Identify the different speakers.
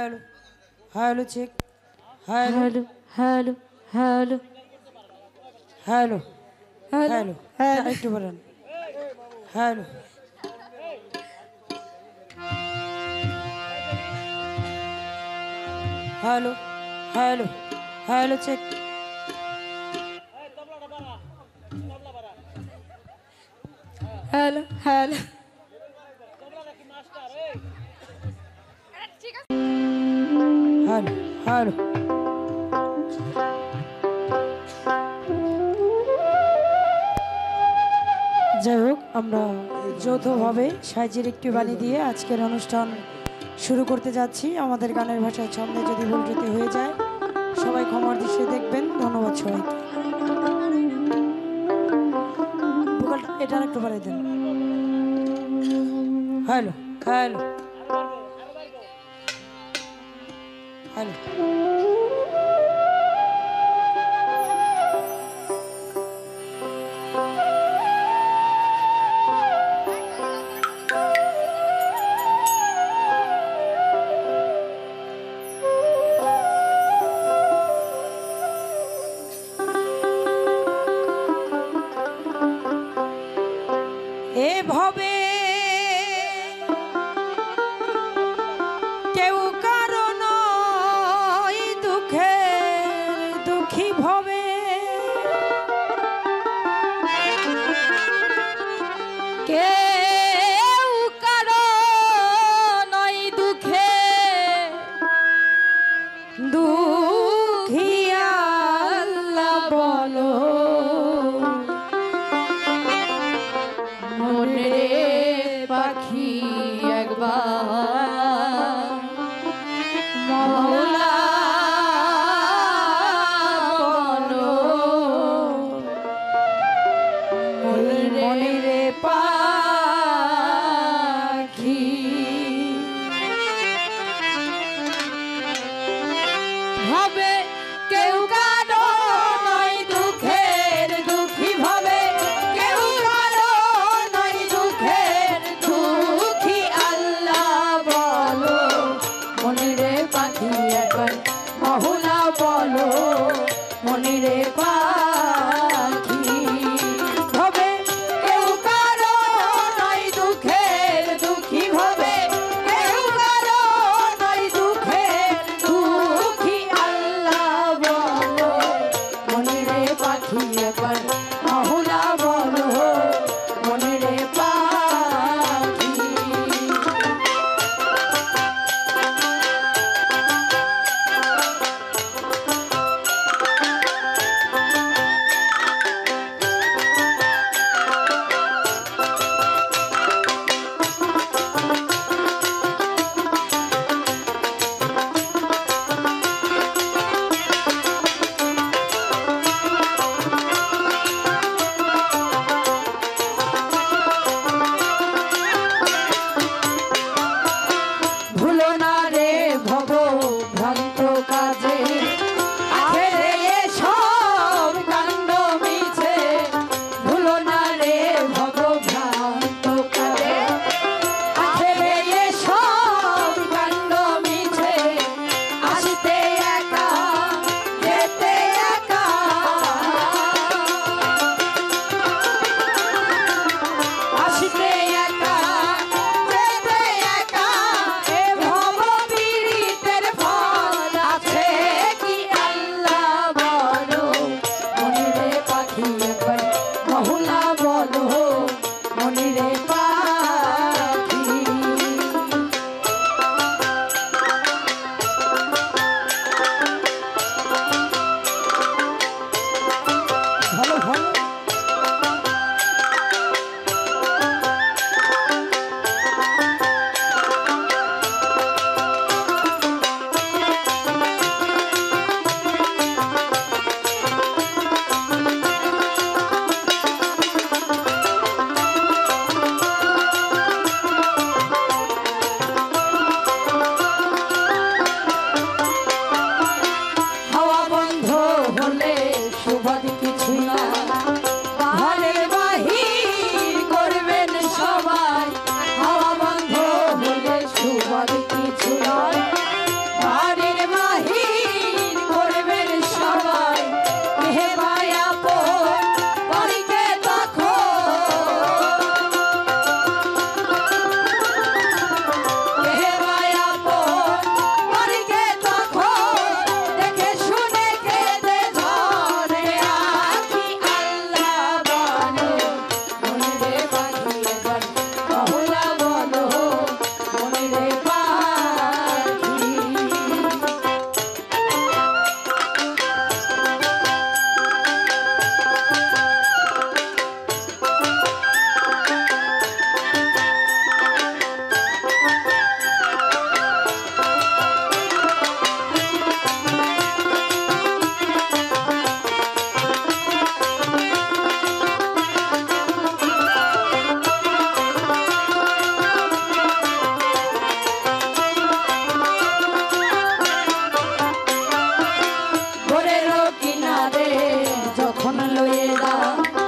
Speaker 1: Hello hello check hello
Speaker 2: hello hello hello
Speaker 1: hello
Speaker 2: hello
Speaker 1: hello একটু বলেন hello hello hello hello check
Speaker 2: hello hello
Speaker 1: hello hello যাই হোক আমরা যৌথভাবে সাইজের একটি বাণী দিয়ে আজকের অনুষ্ঠান শুরু করতে যাচ্ছি। আমাদের গানের ভাষায় ছন্দে যদি ভুল ত্রুটি হয়ে যায় সবাই ক্ষমার দৃষ্টিতে দেখবেন। ধন্যবাদ সবাইকে। ভোকালটা এটা একটু বাড়াই দেন। হ্যালো হ্যালো হ্যালো এভাবে কেউ কারণ দুঃখের দুঃখী ভবে
Speaker 2: কেউ কারণ দুঃখে
Speaker 1: দুঃখী আল্লাহ বলো
Speaker 2: মনে পাখি একবার মৌলা বলো
Speaker 1: মনে পাখি
Speaker 2: ভাবে কেউ কারো নয় দুঃখের দুঃখী ভাবে কেউ কারো নয় দুঃখের দুঃখী আল্লাহ বলো মনিরে পাখি একবার মহুলা বলো মনিরে পাখি ভাবে কেউ কারো নয় দুঃখের দুঃখী ভাবে কেউ কারো নয় দুঃখের দুঃখী আল্লাহ বলো মনিরে পাখি একবার মহুলা বলো মনিরে পাখি না